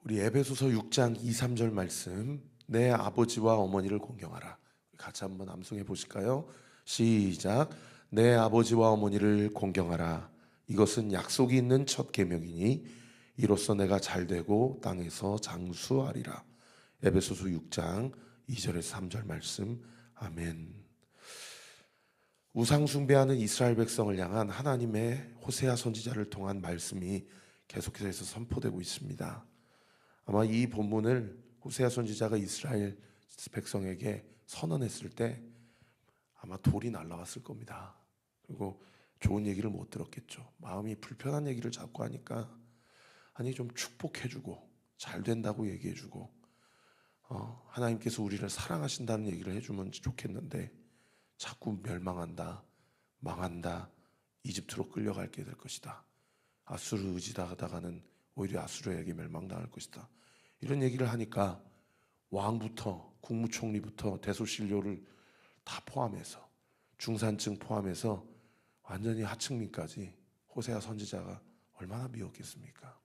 우리 에베소서 6장 2, 3절 말씀, 내 아버지와 어머니를 공경하라. 같이 한번 암송해 보실까요? 시작. 내 아버지와 어머니를 공경하라. 이것은 약속이 있는 첫 계명이니 이로써 내가 잘되고 땅에서 장수하리라. 에베소서 6장 2절에서 3절 말씀. 아멘. 우상 숭배하는 이스라엘 백성을 향한 하나님의 호세아 선지자를 통한 말씀이 계속해서 선포되고 있습니다. 아마 이 본문을 호세아 선지자가 이스라엘 백성에게 선언했을 때 아마 돌이 날라왔을 겁니다. 그리고 좋은 얘기를 못 들었겠죠. 마음이 불편한 얘기를 자꾸 하니까 아니 좀 축복해주고 잘 된다고 얘기해주고 하나님께서 우리를 사랑하신다는 얘기를 해주면 좋겠는데 자꾸 멸망한다, 망한다, 이집트로 끌려가게 될 것이다, 아수르 의지하다가는 오히려 아수르에게 멸망당할 것이다, 이런 얘기를 하니까 왕부터 국무총리부터 대소신료를 다 포함해서 중산층 포함해서 완전히 하층민까지 호세아 선지자가 얼마나 미웠겠습니까?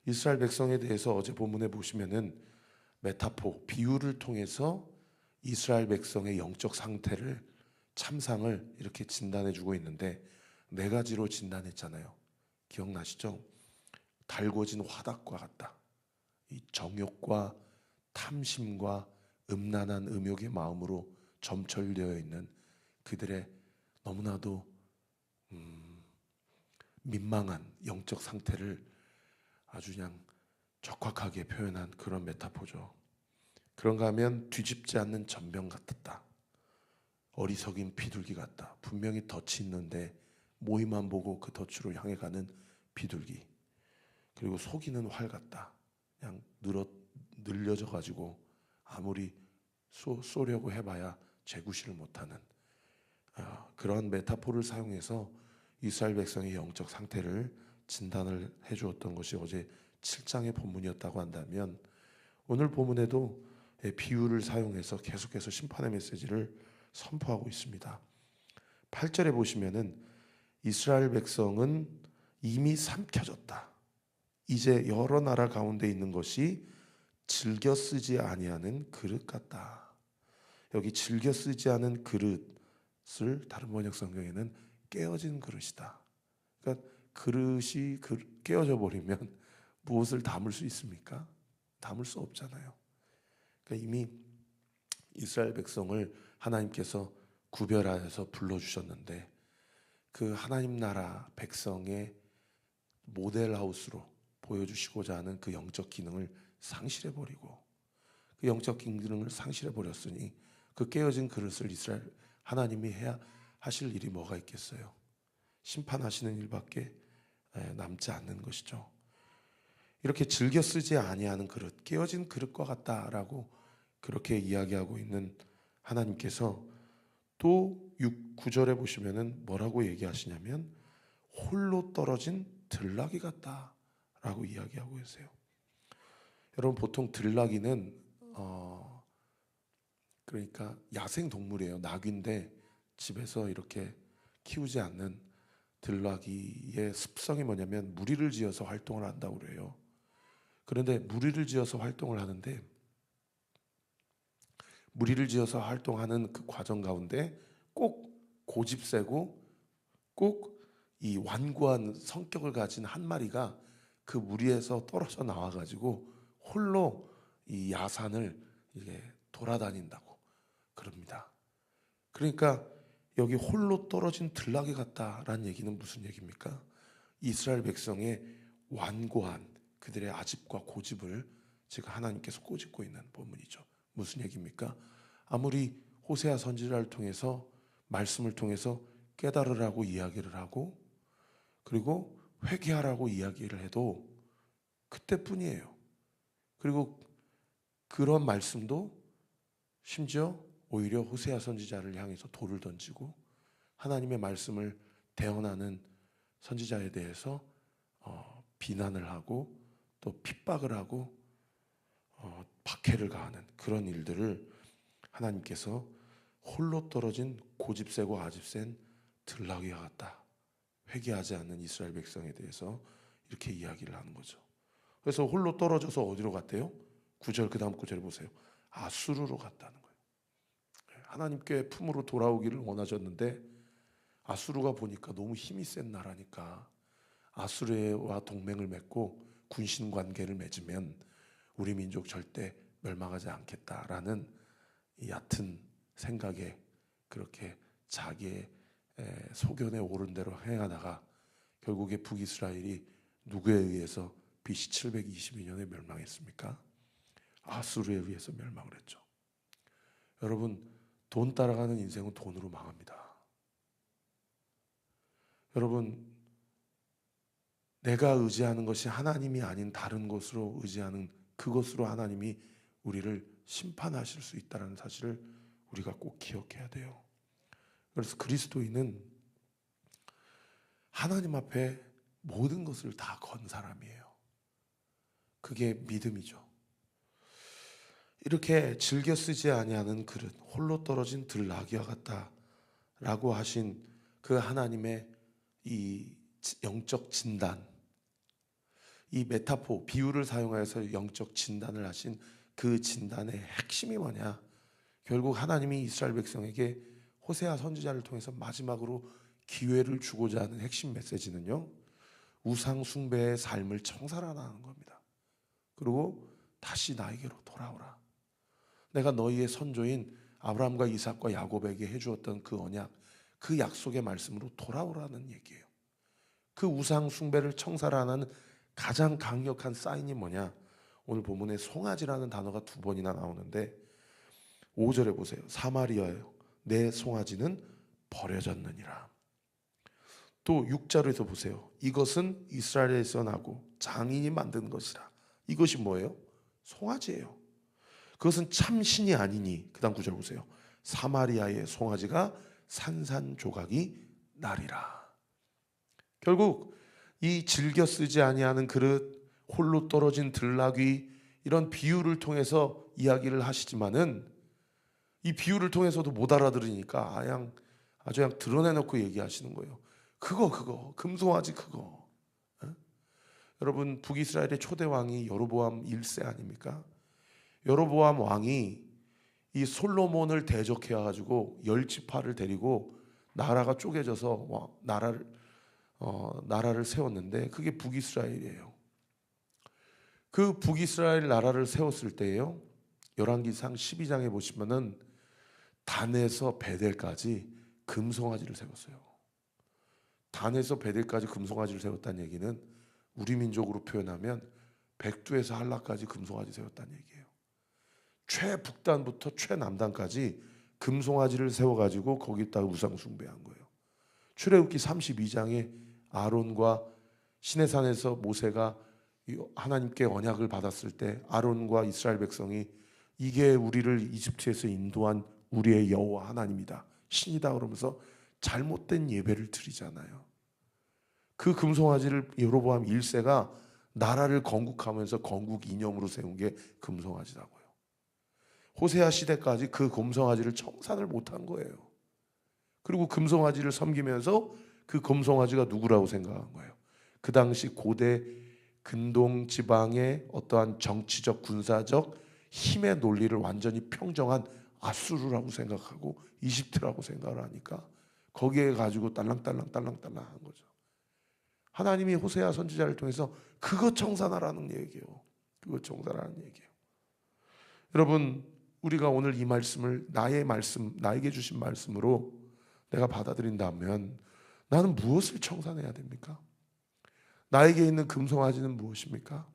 이스라엘 백성에 대해서 어제 본문에 보시면은 메타포, 비유를 통해서 이스라엘 백성의 영적 상태를, 참상을 이렇게 진단해 주고 있는데 네 가지로 진단했잖아요. 기억나시죠? 달궈진 화답과 같다. 이 정욕과 탐심과 음란한 음욕의 마음으로 점철되어 있는 그들의 너무나도 민망한 영적 상태를 아주 그냥 적확하게 표현한 그런 메타포죠. 그런가 하면 뒤집지 않는 전병 같았다. 어리석인 비둘기 같다. 분명히 덫이 있는데 모이만 보고 그 덫으로 향해 가는 비둘기. 그리고 속이는 활 같다. 그냥 늘려져 가지고 아무리 쏘려고 해봐야 재구시를 못하는 그런 메타포를 사용해서 이스라엘 백성의 영적 상태를 진단을 해주었던 것이 어제 7장의 본문이었다고 한다면 오늘 본문에도 비유를 사용해서 계속해서 심판의 메시지를 선포하고 있습니다. 8절에 보시면은 이스라엘 백성은 이미 삼켜졌다. 이제 여러 나라 가운데 있는 것이 즐겨 쓰지 아니하는 그릇 같다. 여기 즐겨 쓰지 않은 그릇을 다른 번역 성경에는 깨어진 그릇이다. 그러니까 그릇이 깨어져 버리면 무엇을 담을 수 있습니까? 담을 수 없잖아요. 그러니까 이미 이스라엘 백성을 하나님께서 구별하여서 불러주셨는데 그 하나님 나라 백성의 모델하우스로 보여주시고자 하는 그 영적 기능을 상실해버리고 그 영적 기능을 상실해버렸으니 그 깨어진 그릇을 이스라엘 하나님이 해야 하실 일이 뭐가 있겠어요? 심판하시는 일밖에 남지 않는 것이죠. 이렇게 즐겨 쓰지 아니하는 그릇, 깨어진 그릇과 같다라고 그렇게 이야기하고 있는 하나님께서 또 9절에 보시면은 뭐라고 얘기하시냐면 홀로 떨어진 들나귀 같다라고 이야기하고 계세요. 여러분 보통 들나귀는 그러니까 야생 동물이에요. 나귀인데 집에서 이렇게 키우지 않는 들나귀의 습성이 뭐냐면 무리를 지어서 활동을 한다고 그래요. 그런데 무리를 지어서 활동을 하는데 무리를 지어서 활동하는 그 과정 가운데 꼭 고집세고 꼭 이 완고한 성격을 가진 한 마리가 그 무리에서 떨어져 나와가지고 홀로 이 야산을 이게 돌아다닌다고 그럽니다. 그러니까 여기 홀로 떨어진 들나귀 같다라는 얘기는 무슨 얘기입니까? 이스라엘 백성의 완고한 그들의 아집과 고집을 지금 하나님께서 꼬집고 있는 본문이죠. 무슨 얘기입니까? 아무리 호세아 선지자를 통해서 말씀을 통해서 깨달으라고 이야기를 하고 그리고 회개하라고 이야기를 해도 그때뿐이에요. 그리고 그런 말씀도 심지어 오히려 호세아 선지자를 향해서 돌을 던지고 하나님의 말씀을 대언하는 선지자에 대해서 비난을 하고 또 핍박을 하고 박해를 가하는 그런 일들을 하나님께서 홀로 떨어진 고집세고 아집센 들나귀와 같다. 회개하지 않는 이스라엘 백성에 대해서 이렇게 이야기를 하는 거죠. 그래서 홀로 떨어져서 어디로 갔대요? 9절 그 다음 9절에 보세요. 아수르로 갔다는 거예요. 하나님께 품으로 돌아오기를 원하셨는데 아수르가 보니까 너무 힘이 센 나라니까 아수르와 동맹을 맺고 군신 관계를 맺으면 우리 민족 절대 멸망하지 않겠다라는 이 얕은 생각에 그렇게 자기의 소견에 오른 대로 행하다가 결국에 북이스라엘이 누구에 의해서 BC 722년에 멸망했습니까? 아수르에 의해서 멸망을 했죠. 여러분, 돈 따라가는 인생은 돈으로 망합니다. 여러분, 내가 의지하는 것이 하나님이 아닌 다른 것으로 의지하는 그것으로 하나님이 우리를 심판하실 수 있다는 사실을 우리가 꼭 기억해야 돼요. 그래서 그리스도인은 하나님 앞에 모든 것을 다 건 사람이에요. 그게 믿음이죠. 이렇게 즐겨 쓰지 아니하는 그릇, 홀로 떨어진 들나귀와 같다라고 하신 그 하나님의 이 영적 진단, 이 메타포, 비유를 사용하여서 영적 진단을 하신 그 진단의 핵심이 뭐냐? 결국 하나님이 이스라엘 백성에게 호세아 선지자를 통해서 마지막으로 기회를 주고자 하는 핵심 메시지는요, 우상 숭배의 삶을 청산하라는 겁니다. 그리고 다시 나에게로 돌아오라. 내가 너희의 선조인 아브라함과 이삭과 야곱에게 해주었던 그 언약, 그 약속의 말씀으로 돌아오라는 얘기예요. 그 우상 숭배를 청산하는 가장 강력한 사인이 뭐냐? 오늘 본문에 송아지라는 단어가 2번이나 나오는데 5절에 보세요. 사마리아여, 내 송아지는 버려졌느니라. 또 6절에서 보세요. 이것은 이스라엘에서 나고 장인이 만든 것이라. 이것이 뭐예요? 송아지예요. 그것은 참 신이 아니니. 그 다음 9절 보세요. 사마리아의 송아지가 산산조각이 나리라. 결국 이 즐겨 쓰지 아니하는 그릇, 홀로 떨어진 들나귀, 이런 비유를 통해서 이야기를 하시지만은 이 비유를 통해서도 못 알아들으니까 아주 그냥 드러내놓고 얘기하시는 거예요. 그거 금송아지 그거. 여러분, 북이스라엘의 초대 왕이 여로보암 1세 아닙니까? 여로보암 왕이 이 솔로몬을 대적해 가지고 10지파를 데리고 나라가 쪼개져서 나라를 세웠는데 그게 북이스라엘이에요. 그 북이스라엘 나라를 세웠을 때예요. 열왕기상 12장에 보시면은 단에서 베델까지 금송아지를 세웠어요. 단에서 베델까지 금송아지를 세웠다는 얘기는 우리 민족으로 표현하면 백두에서 한라까지 금송아지 세웠다는 얘기예요. 최북단부터 최남단까지 금송아지를 세워가지고 거기다 우상 숭배한 거예요. 출애굽기 32장에 아론과 시내산에서 모세가 하나님께 언약을 받았을 때 아론과 이스라엘 백성이 이게 우리를 이집트에서 인도한 우리의 여호와 하나님이다, 신이다 그러면서 잘못된 예배를 드리잖아요. 그 금송아지를 여로보암 1세가 나라를 건국하면서 건국 이념으로 세운 게 금송아지라고요. 호세아 시대까지 그 금송아지를 청산을 못한 거예요. 그리고 금송아지를 섬기면서 그 금송아지가 누구라고 생각한 거예요. 그 당시 고대 근동 지방의 어떠한 정치적 군사적 힘의 논리를 완전히 평정한 아수르라고 생각하고 이집트라고 생각을 하니까 거기에 가지고 딸랑딸랑 한 거죠. 하나님이 호세아 선지자를 통해서 그것 청산하라는 얘기예요. 그것 청산하라는 얘기예요. 여러분, 우리가 오늘 이 말씀을 나의 말씀, 나에게 주신 말씀으로 내가 받아들인다면 나는 무엇을 청산해야 됩니까? 나에게 있는 금송아지는 무엇입니까?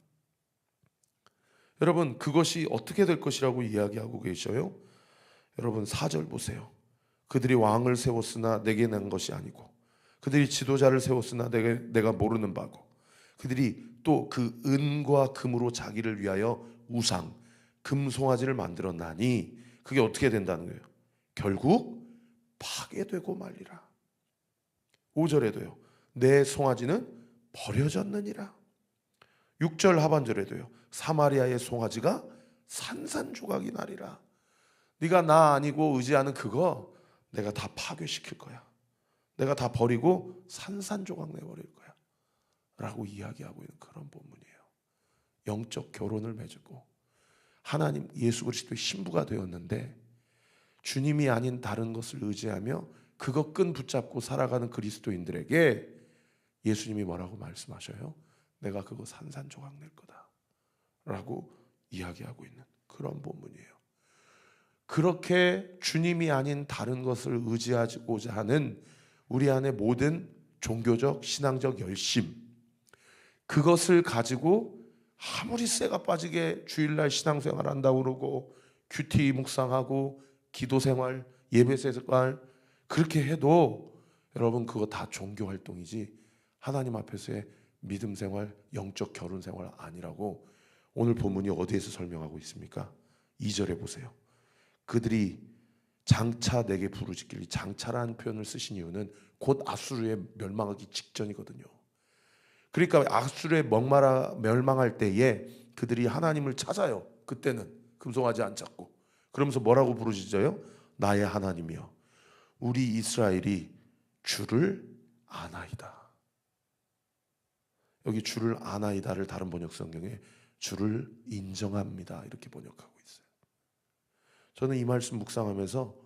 여러분, 그것이 어떻게 될 것이라고 이야기하고 계셔요? 여러분 4절 보세요. 그들이 왕을 세웠으나 내게 낸 것이 아니고 그들이 지도자를 세웠으나 내가 모르는 바고 그들이 또 그 은과 금으로 자기를 위하여 우상 금송아지를 만들었나니 그게 어떻게 된다는 거예요? 결국 파괴되고 말리라. 5절에도요. 내 송아지는 버려졌느니라. 6절 하반절에도요. 사마리아의 송아지가 산산조각이 나리라. 네가 나 아니고 의지하는 그거 내가 다 파괴시킬 거야. 내가 다 버리고 산산조각 내버릴 거야 라고 이야기하고 있는 그런 본문이에요. 영적 결혼을 맺고 하나님 예수 그리스도의 신부가 되었는데 주님이 아닌 다른 것을 의지하며 그것 끈 붙잡고 살아가는 그리스도인들에게 예수님이 뭐라고 말씀하셔요? 내가 그거 산산조각 낼 거다 라고 이야기하고 있는 그런 본문이에요. 그렇게 주님이 아닌 다른 것을 의지하고자 하는 우리 안에 모든 종교적 신앙적 열심, 그것을 가지고 아무리 쇠가 빠지게 주일날 신앙생활 한다고 그러고 큐티 묵상하고 기도생활 예배생활 그렇게 해도 여러분 그거 다 종교 활동이지 하나님 앞에서의 믿음 생활 영적 결혼 생활 아니라고 오늘 본문이 어디에서 설명하고 있습니까? 2절에 보세요. 그들이 장차 내게 부르짖길리, 장차라는 표현을 쓰신 이유는 곧 아수르에 멸망하기 직전이거든요. 그러니까 아수르에 멸망할 때에 그들이 하나님을 찾아요. 그때는 금송아지 안 찾고 그러면서 뭐라고 부르짖어요? 나의 하나님이여 우리 이스라엘이 주를 아나이다. 여기 주를 아나이다를 다른 번역 성경에 주를 인정합니다 이렇게 번역하고 있어요. 저는 이 말씀 묵상하면서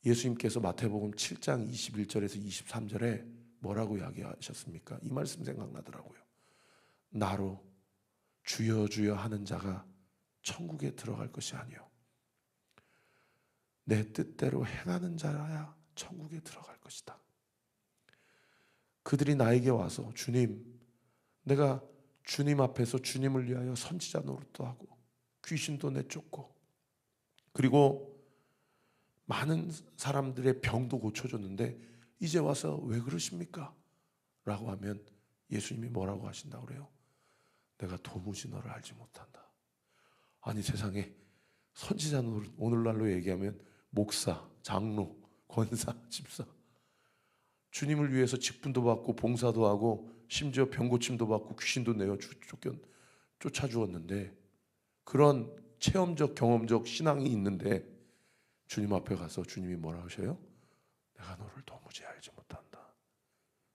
예수님께서 마태복음 7장 21절에서 23절에 뭐라고 이야기하셨습니까? 이 말씀 생각나더라고요. 나로 주여 주여 하는 자가 천국에 들어갈 것이 아니요 내 뜻대로 행하는 자라야 천국에 들어갈 것이다. 그들이 나에게 와서 주님, 내가 주님 앞에서 주님을 위하여 선지자 노릇도 하고 귀신도 내쫓고 그리고 많은 사람들의 병도 고쳐줬는데 이제 와서 왜 그러십니까? 라고 하면 예수님이 뭐라고 하신다고 그래요? 내가 도무지 너를 알지 못한다. 아니 세상에 선지자 노릇, 오늘날로 얘기하면 목사, 장로, 권사, 집사 주님을 위해서 직분도 받고 봉사도 하고 심지어 병고침도 받고 귀신도 내어 쫓아주었는데 그런 체험적 경험적 신앙이 있는데 주님 앞에 가서 주님이 뭐라 하셔요? 내가 너를 도무지 알지 못한다.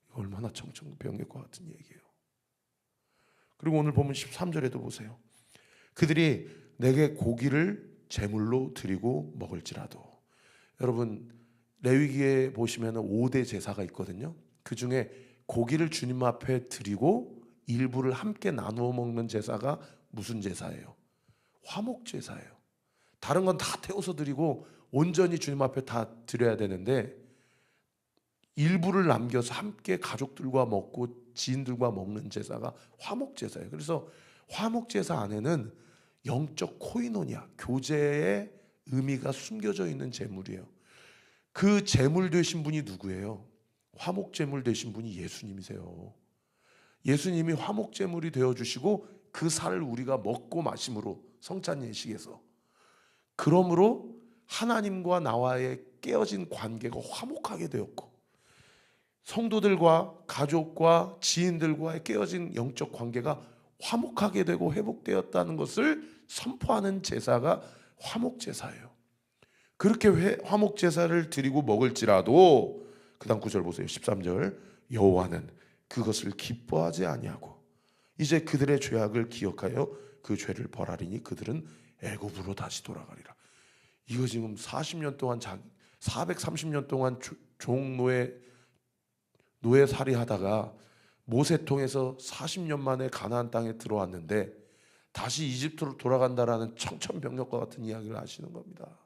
이거 얼마나 청천벽력과 같은 얘기예요. 그리고 오늘 보면 13절에도 보세요. 그들이 내게 고기를 제물로 드리고 먹을지라도. 여러분 레위기에 보시면 5대 제사가 있거든요. 그 중에 고기를 주님 앞에 드리고 일부를 함께 나누어 먹는 제사가 무슨 제사예요? 화목 제사예요. 다른 건 다 태워서 드리고 온전히 주님 앞에 다 드려야 되는데 일부를 남겨서 함께 가족들과 먹고 지인들과 먹는 제사가 화목 제사예요. 그래서 화목 제사 안에는 영적 코이노니아, 교제의 의미가 숨겨져 있는 제물이에요. 그 제물 되신 분이 누구예요? 화목 제물 되신 분이 예수님이세요. 예수님이 화목 제물이 되어 주시고 그 살을 우리가 먹고 마심으로 성찬 예식에서 그러므로 하나님과 나와의 깨어진 관계가 화목하게 되었고 성도들과 가족과 지인들과의 깨어진 영적 관계가 화목하게 되고 회복되었다는 것을 선포하는 제사가 화목 제사예요. 그렇게 화목 제사를 드리고 먹을지라도 그 다음 9절 보세요. 13절 여호와는 그것을 기뻐하지 아니하고 이제 그들의 죄악을 기억하여 그 죄를 벌하리니 그들은 애굽으로 다시 돌아가리라. 이거 지금 40년 동안 430년 동안 노예살이 하다가 모세 통해서 40년 만에 가나안 땅에 들어왔는데 다시 이집트로 돌아간다라는 청천벽력과 같은 이야기를 하시는 겁니다.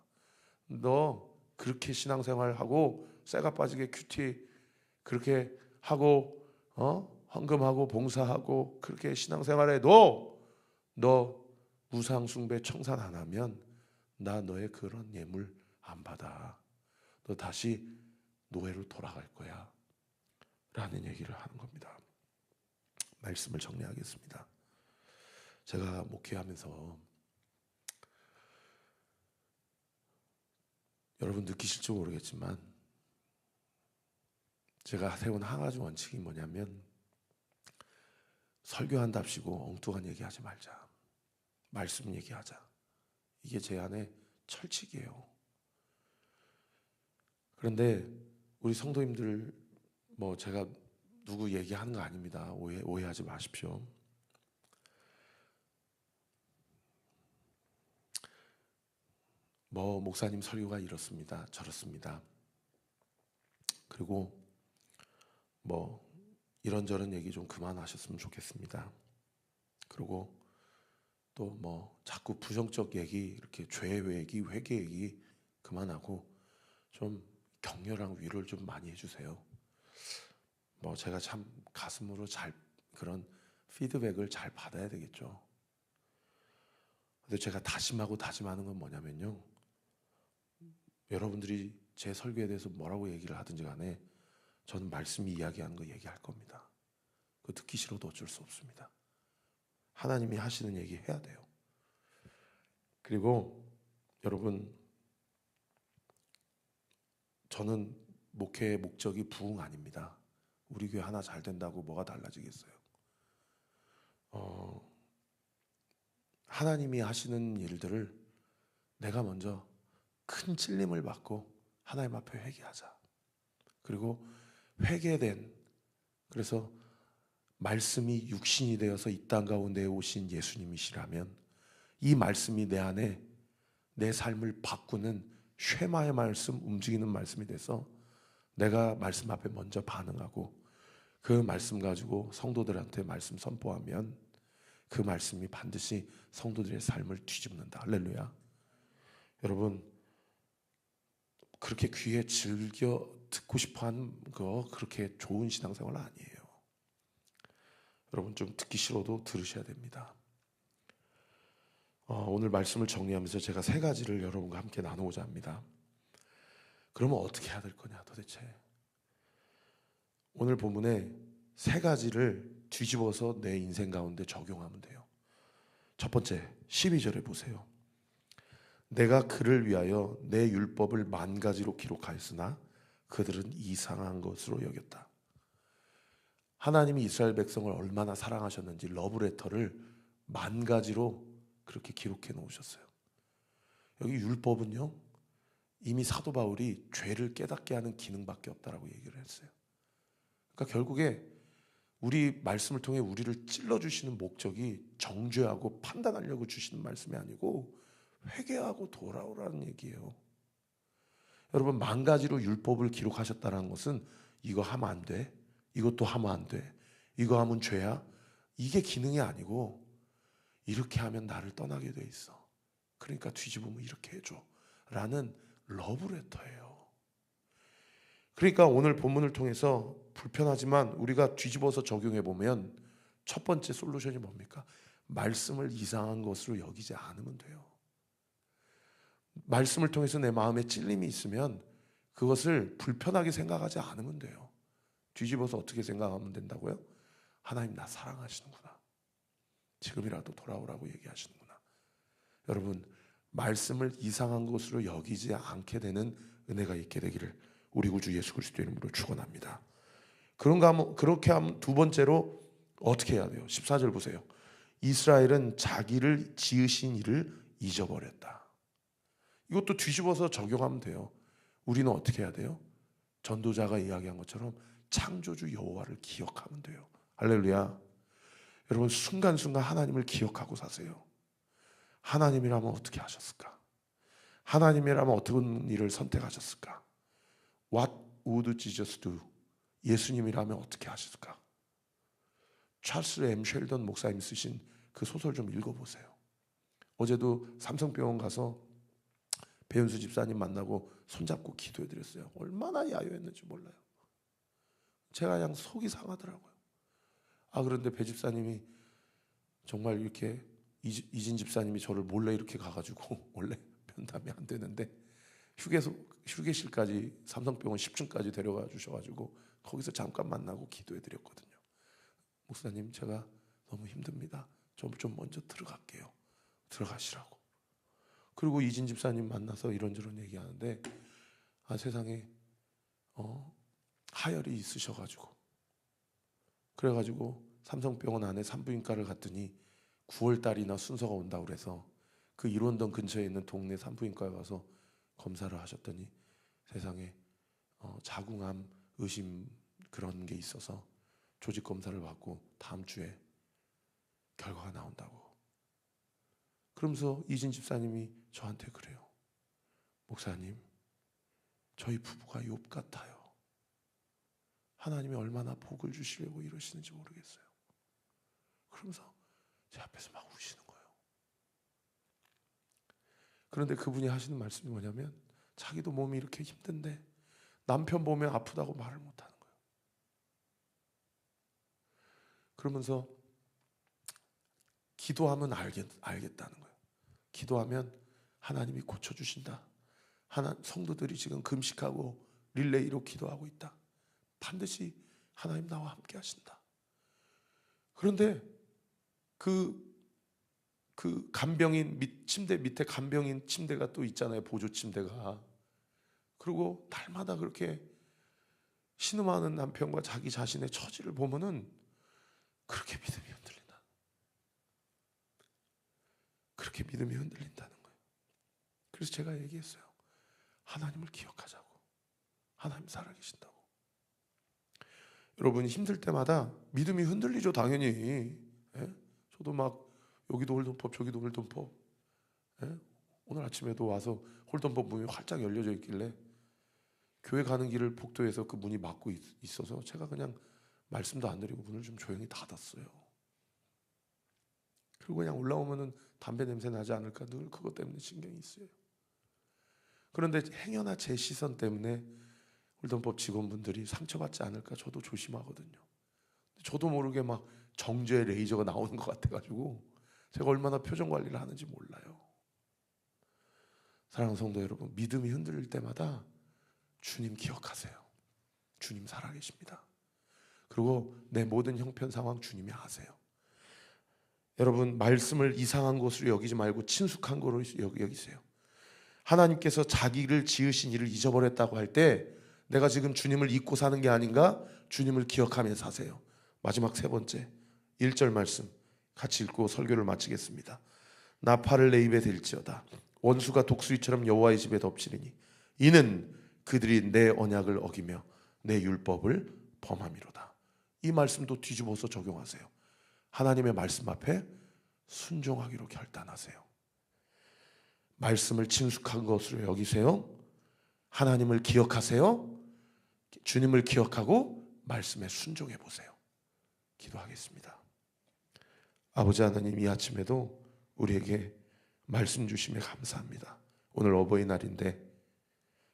너 그렇게 신앙생활하고 쇠가 빠지게 큐티 그렇게 하고 헌금하고 봉사하고 그렇게 신앙생활해도 너 우상숭배 청산 안 하면 나 너의 그런 예물 안 받아. 너 다시 노예로 돌아갈 거야 라는 얘기를 하는 겁니다. 말씀을 정리하겠습니다. 제가 목회하면서 여러분 느끼실지 모르겠지만 제가 세운 한 가지 원칙이 뭐냐면 설교한답시고 엉뚱한 얘기하지 말자. 말씀 얘기하자. 이게 제 안에 철칙이에요. 그런데 우리 성도님들 뭐 제가 누구 얘기하는 거 아닙니다. 오해하지 마십시오. 목사님 설교가 이렇습니다, 저렇습니다. 그리고 이런저런 얘기 좀 그만하셨으면 좋겠습니다. 그리고 또 자꾸 부정적 얘기, 이렇게 죄 얘기, 회개 얘기 그만하고 좀 격려랑 위로를 좀 많이 해주세요. 제가 참 가슴으로 잘 그런 피드백을 잘 받아야 되겠죠. 근데 제가 다짐하고 다짐하는 건 뭐냐면요, 여러분들이 제 설교에 대해서 뭐라고 얘기를 하든지 간에 저는 말씀이 이야기하는 거 얘기할 겁니다. 그거 듣기 싫어도 어쩔 수 없습니다. 하나님이 하시는 얘기 해야 돼요. 그리고 여러분, 저는 목회의 목적이 부흥 아닙니다. 우리 교회 하나 잘 된다고 뭐가 달라지겠어요? 하나님이 하시는 일들을 내가 먼저 큰 찔림을 받고 하나님 앞에 회개하자. 그리고 회개된, 그래서 말씀이 육신이 되어서 이 땅 가운데 오신 예수님이시라면 이 말씀이 내 안에 내 삶을 바꾸는 쉐마의 말씀, 움직이는 말씀이 돼서 내가 말씀 앞에 먼저 반응하고 그 말씀 가지고 성도들한테 말씀 선포하면 그 말씀이 반드시 성도들의 삶을 뒤집는다. 할렐루야. 여러분, 그렇게 귀에 즐겨 듣고 싶어하는 거 그렇게 좋은 신앙생활 아니에요. 여러분, 좀 듣기 싫어도 들으셔야 됩니다. 오늘 말씀을 정리하면서 제가 3가지를 여러분과 함께 나누고자 합니다. 그러면 어떻게 해야 될 거냐 도대체. 오늘 본문에 3가지를 뒤집어서 내 인생 가운데 적용하면 돼요. 첫 번째, 12절에 보세요. 내가 그를 위하여 내 율법을 10,000가지로 기록하였으나 그들은 이상한 것으로 여겼다. 하나님이 이스라엘 백성을 얼마나 사랑하셨는지 러브레터를 10,000가지로 그렇게 기록해 놓으셨어요. 여기 율법은요, 이미 사도 바울이 죄를 깨닫게 하는 기능밖에 없다라고 얘기를 했어요. 그러니까 결국에 우리 말씀을 통해 우리를 찔러주시는 목적이 정죄하고 판단하려고 주시는 말씀이 아니고 회개하고 돌아오라는 얘기예요. 여러분, 10,000가지로 율법을 기록하셨다는 것은 이거 하면 안 돼, 이것도 하면 안 돼, 이거 하면 죄야, 이게 기능이 아니고 이렇게 하면 나를 떠나게 돼 있어, 그러니까 뒤집으면 이렇게 해줘 라는 러브레터예요. 그러니까 오늘 본문을 통해서 불편하지만 우리가 뒤집어서 적용해 보면 첫 번째 솔루션이 뭡니까? 말씀을 이상한 것으로 여기지 않으면 돼요. 말씀을 통해서 내 마음에 찔림이 있으면 그것을 불편하게 생각하지 않으면 돼요. 뒤집어서 어떻게 생각하면 된다고요? 하나님 나 사랑하시는구나, 지금이라도 돌아오라고 얘기하시는구나. 여러분, 말씀을 이상한 것으로 여기지 않게 되는 은혜가 있게 되기를 우리 구주 예수 그리스도의 이름으로 축원합니다. 그렇게 하면 두 번째로 어떻게 해야 돼요? 14절 보세요. 이스라엘은 자기를 지으신 이를 잊어버렸다. 이것도 뒤집어서 적용하면 돼요. 우리는 어떻게 해야 돼요? 전도자가 이야기한 것처럼 창조주 여호와를 기억하면 돼요. 할렐루야. 여러분, 순간순간 하나님을 기억하고 사세요. 하나님이라면 어떻게 하셨을까? 하나님이라면 어떤 일을 선택하셨을까? What would Jesus do? 예수님이라면 어떻게 하셨을까? 찰스 M 쉘던 목사님 쓰신 그 소설 좀 읽어보세요. 어제도 삼성병원 가서 배은수 집사님 만나고 손잡고 기도해드렸어요. 얼마나 야유했는지 몰라요. 제가 그냥 속이 상하더라고요. 그런데 배 집사님이 정말 이렇게 이진 집사님이 저를 몰래 이렇게 가가지고 원래 면담이 안 되는데 휴게실까지 삼성병원 10층까지 데려가 주셔가지고 거기서 잠깐 만나고 기도해드렸거든요. 목사님, 제가 너무 힘듭니다. 좀 먼저 들어갈게요. 들어가시라고. 그리고 이진 집사님 만나서 이런저런 얘기하는데 세상에 하혈이 있으셔가지고 그래가지고 삼성병원 안에 산부인과를 갔더니 9월달이나 순서가 온다고 그래서 그 일원동 근처에 있는 동네 산부인과에 가서 검사를 하셨더니 세상에 자궁암 의심 그런 게 있어서 조직 검사를 받고 다음 주에 결과가 나온다고. 그러면서 이진 집사님이 저한테 그래요. 목사님, 저희 부부가 욥 같아요. 하나님이 얼마나 복을 주시려고 이러시는지 모르겠어요. 그러면서 제 앞에서 막 우시는 거예요. 그런데 그분이 하시는 말씀이 뭐냐면 자기도 몸이 이렇게 힘든데 남편 보면 아프다고 말을 못하는 거예요. 그러면서 기도하면 알겠다는 거예요. 기도하면 하나님이 고쳐주신다. 성도들이 지금 금식하고 릴레이로 기도하고 있다. 반드시 하나님 나와 함께 하신다. 그런데 그 간병인 침대 밑에 간병인 침대가 또 있잖아요. 보조 침대가. 그리고 날마다 그렇게 신음하는 남편과 자기 자신의 처지를 보면은 그렇게 믿음이 흔들린다. 그렇게 믿음이 흔들린다는 거예요. 그래서 제가 얘기했어요. 하나님을 기억하자고. 하나님 살아계신다고. 여러분 힘들 때마다 믿음이 흔들리죠. 당연히. 예? 저도 막 여기도 홀돈법 저기도 홀돈법. 예? 오늘 아침에도 와서 홀돈법 문이 활짝 열려져 있길래 교회 가는 길을 복도에서 그 문이 막고 있어서 제가 그냥 말씀도 안 드리고 문을 좀 조용히 닫았어요. 그리고 그냥 올라오면은 담배 냄새 나지 않을까 늘 그것 때문에 신경이 있어요. 그런데 행여나 제 시선 때문에 홀돈법 직원분들이 상처받지 않을까 저도 조심하거든요. 저도 모르게 막 정죄의 레이저가 나오는 것 같아가지고 제가 얼마나 표정 관리를 하는지 몰라요. 사랑하는 성도 여러분, 믿음이 흔들릴 때마다 주님 기억하세요. 주님 살아계십니다. 그리고 내 모든 형편 상황 주님이 아세요. 여러분 말씀을 이상한 것으로 여기지 말고 친숙한 것으로 여기세요. 하나님께서 자기를 지으신 일을 잊어버렸다고 할 때 내가 지금 주님을 잊고 사는 게 아닌가? 주님을 기억하며 사세요. 마지막 세 번째 1절 말씀 같이 읽고 설교를 마치겠습니다. 나팔을 내 입에 댈지어다. 원수가 독수리처럼 여호와의 집에 덮치리니 이는 그들이 내 언약을 어기며 내 율법을 범함이로다. 이 말씀도 뒤집어서 적용하세요. 하나님의 말씀 앞에 순종하기로 결단하세요. 말씀을 친숙한 것으로 여기세요. 하나님을 기억하세요. 주님을 기억하고 말씀에 순종해 보세요. 기도하겠습니다. 아버지 하나님, 이 아침에도 우리에게 말씀 주심에 감사합니다. 오늘 어버이날인데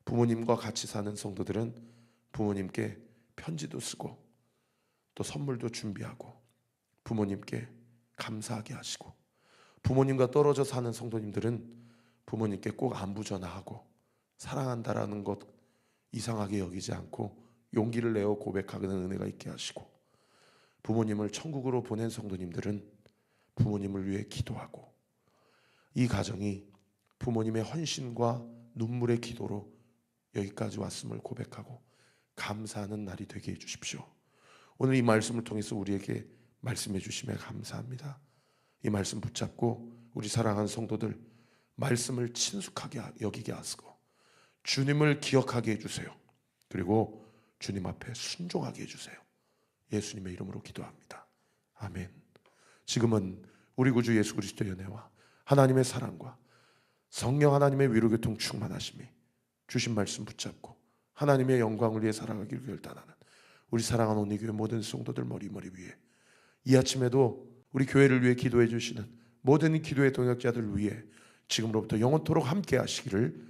부모님과 같이 사는 성도들은 부모님께 편지도 쓰고 또 선물도 준비하고 부모님께 감사하게 하시고, 부모님과 떨어져 사는 성도님들은 부모님께 꼭 안부 전화하고 사랑한다라는 것 이상하게 여기지 않고 용기를 내어 고백하는 은혜가 있게 하시고, 부모님을 천국으로 보낸 성도님들은 부모님을 위해 기도하고, 이 가정이 부모님의 헌신과 눈물의 기도로 여기까지 왔음을 고백하고 감사하는 날이 되게 해주십시오. 오늘 이 말씀을 통해서 우리에게 말씀해 주심에 감사합니다. 이 말씀 붙잡고 우리 사랑하는 성도들 말씀을 친숙하게 여기게 하시고 주님을 기억하게 해주세요. 그리고 주님 앞에 순종하게 해주세요. 예수님의 이름으로 기도합니다. 아멘. 지금은 우리 구주 예수 그리스도의 은혜와 하나님의 사랑과 성령 하나님의 위로교통 충만하심이 주신 말씀 붙잡고 하나님의 영광을 위해 살아가기를 결단하는 우리 사랑하는 온리교회 모든 성도들 머리 위에 이 아침에도 우리 교회를 위해 기도해 주시는 모든 기도의 동역자들 위해 지금으로부터 영원토록 함께 하시기를